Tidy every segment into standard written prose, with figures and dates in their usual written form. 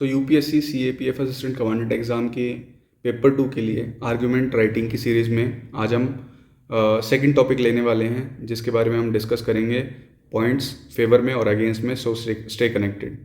तो UPSC CAPF assistant commandant exam के paper 2 के लिए आर्गुमेंट राइटिंग की सीरीज़ में आज हम सेकंड टॉपिक लेने वाले हैं, जिसके बारे में हम डिस्कस करेंगे पॉइंट्स फेवर में और अगेंस्ट में. So stay connected.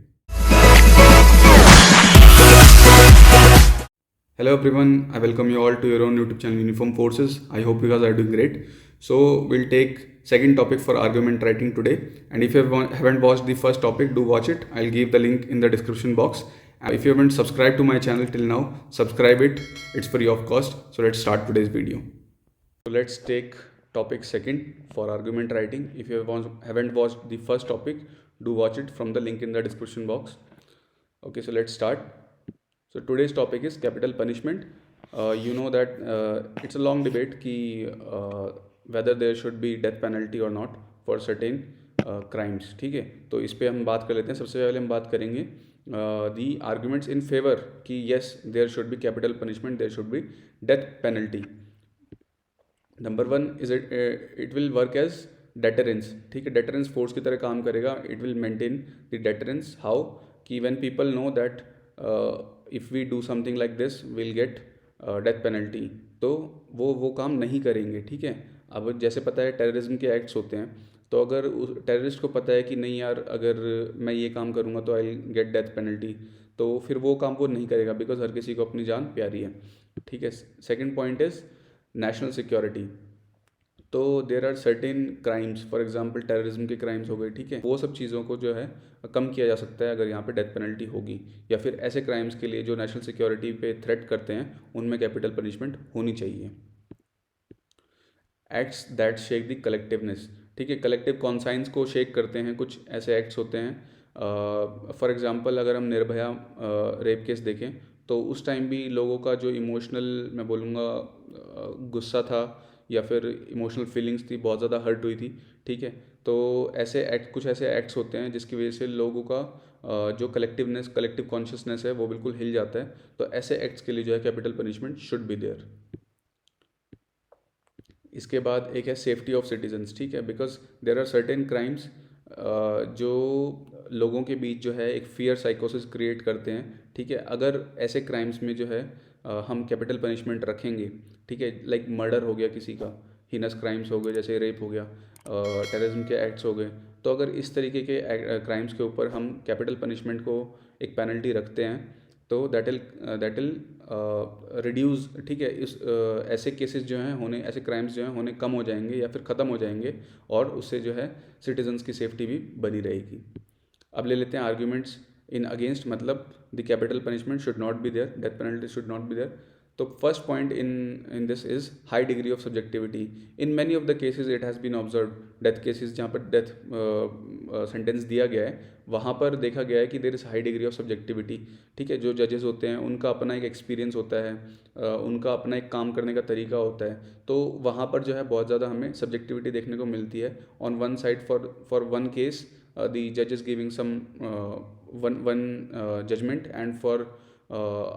Hello everyone, I welcome you all to your own YouTube channel Uniform Forces. I hope you guys are doing great. So we'll take second topic for argument writing today. And if you haven't watched the first topic, do watch it. I'll give the link in the description box. And if you haven't subscribed to my channel till now, subscribe it. It's free of cost. So let's start today's video. So let's take topic second for argument writing. If you haven't watched the first topic, do watch it from the link in the description box. Okay, so let's start. So today's topic is capital punishment. You know that it's a long debate ki whether there should be death penalty or not for certain crimes. ठीक है, तो इस पे हम बात कर लेते हैं. सबसे पहले हम बात करेंगे the arguments in favor कि yes there should be capital punishment, there should be death penalty. Number one is it will work as deterrence. ठीक है, deterrence force की तरह काम करेगा. It will maintain the deterrence. How कि when people know that if we do something like this we'll get death penalty, तो वो काम नहीं करेंगे. ठीक है, अब जैसे पता है टेररिज्म के एक्ट्स होते हैं, तो अगर उस टेररिस्ट को पता है कि नहीं यार अगर मैं ये काम करूँगा तो आई गेट डेथ पेनल्टी, तो फिर वो काम वो नहीं करेगा, बिकॉज हर किसी को अपनी जान प्यारी है. ठीक है. Second point is national security. तो there are certain crimes, for example terrorism के क्राइम्स हो गए. ठीक है, वो सब चीज़ों को जो है कम किया जा सकता है अगर यहाँ पे डेथ पेनल्टी होगी, या फिर ऐसे क्राइम्स के लिए जो नेशनल सिक्योरिटी पे थ्रेट करते हैं उनमें कैपिटल पनिशमेंट होनी चाहिए. Acts that shake the collectiveness. ठीक है, कलेक्टिव कॉन्साइंस को शेक करते हैं कुछ ऐसे एक्ट्स होते हैं. फॉर एग्जांपल अगर हम निर्भया रेप केस देखें, तो उस टाइम भी लोगों का जो इमोशनल, मैं बोलूँगा गुस्सा था या फिर इमोशनल फीलिंग्स थी, बहुत ज़्यादा हर्ट हुई थी. ठीक है, तो ऐसे एक्ट, कुछ ऐसे एक्ट्स होते हैं जिसकी वजह से लोगों का जो कलेक्टिव कॉन्शियसनेस है वो बिल्कुल हिल जाता है. तो ऐसे एक्ट्स के लिए जो है capital punishment should be there. इसके बाद एक है सेफ्टी ऑफ सिटीजन्स. ठीक है, because there are certain crimes जो लोगों के बीच जो है एक फियर साइकोसिस क्रिएट करते हैं. ठीक है, अगर ऐसे क्राइम्स में जो है हम कैपिटल पनिशमेंट रखेंगे, ठीक है, लाइक मर्डर हो गया किसी का, हीनस क्राइम्स हो गए जैसे रेप हो गया, टेररिज्म के एक्ट्स हो गए, तो अगर इस तरीके के क्राइम्स के ऊपर हम कैपिटल पनिशमेंट को एक पेनल्टी रखते हैं, तो दैट विल रिड्यूस. ठीक है, इस ऐसे केसेस जो हैं होने, ऐसे क्राइम्स जो हैं होने कम हो जाएंगे या फिर ख़त्म हो जाएंगे, और उससे जो है सिटीजन्स की सेफ्टी भी बनी रहेगी. अब ले लेते हैं आर्ग्यूमेंट्स इन अगेंस्ट, मतलब the capital punishment should not be there, death penalty should not be there. तो first point in this is high degree of subjectivity. In many of the cases it has been observe, death cases जहाँ पर death sentence दिया गया है वहाँ पर देखा गया है कि there is high degree of subjectivity. ठीक है, जो जजेस होते हैं उनका अपना एक एक्सपीरियंस होता है, उनका अपना एक काम करने का तरीका होता है, तो वहाँ पर जो है बहुत ज़्यादा हमें सब्जेक्टिविटी देखने को मिलती है. On one side for one case the judge is giving some one judgment, and for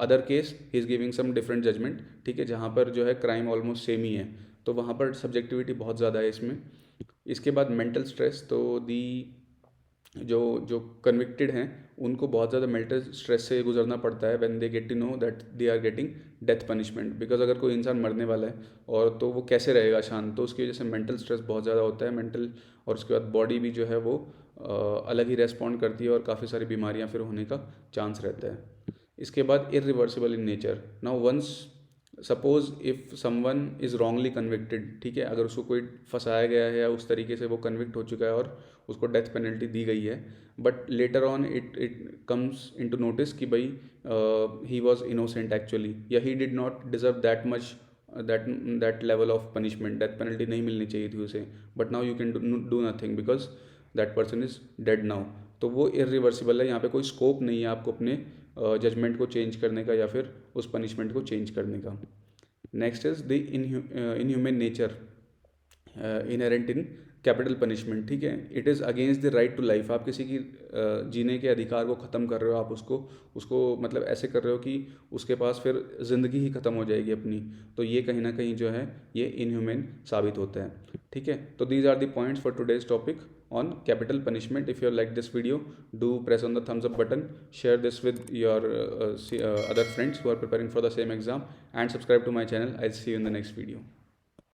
other case he is giving some different judgment. ठीक है, जहाँ पर जो है क्राइम ऑलमोस्ट सेम ही है, तो वहाँ पर सब्जेक्टिविटी बहुत ज़्यादा है इसमें. इसके बाद मेंटल स्ट्रेस. तो दी जो कन्विक्टेड हैं उनको बहुत ज़्यादा मेंटल स्ट्रेस से गुजरना पड़ता है when they get to know that they are getting death punishment. Because अगर कोई इंसान मरने वाला है और तो वो कैसे रहेगा शांत, तो उसकी वजह से मेंटल स्ट्रेस बहुत ज़्यादा होता है. मेंटल, और उसके बाद बॉडी भी जो है वो अलग ही रेस्पॉन्ड करती है और काफ़ी सारी बीमारियां फिर होने का चांस रहता है. इसके बाद irreversible in nature. Now once suppose if someone is wrongly convicted, ठीक है, अगर उसको कोई फंसाया गया है या उस तरीके से वो कन्विक्ट हो चुका है और उसको डेथ पेनल्टी दी गई है, but later on it comes into notice कि भाई ही वाज इनोसेंट एक्चुअली, या he did not deserve that much that level of punishment, death penalty नहीं मिलनी चाहिए थी उसे, but now you can do nothing because that person is dead now. तो वो इरिवर्सिबल है, यहाँ पे कोई स्कोप नहीं है आपको अपने जजमेंट को चेंज करने का या फिर उस पनिशमेंट को चेंज करने का. Next is the inhuman nature inherent in capital punishment, ठीक है, it is against the right to life. आप किसी की जीने के अधिकार को ख़त्म कर रहे हो, आप उसको उसको मतलब ऐसे कर रहे हो कि उसके पास फिर ज़िंदगी ही ख़त्म हो जाएगी अपनी, तो ये कहीं ना कहीं जो है ये इनह्यूमन साबित होता है, ठीक है। तो these are the points for today's topic on capital punishment. If you like this video, do press on the thumbs up button, share this with your other friends who are preparing for the same exam, and subscribe to my channel. I'll see you in the next video.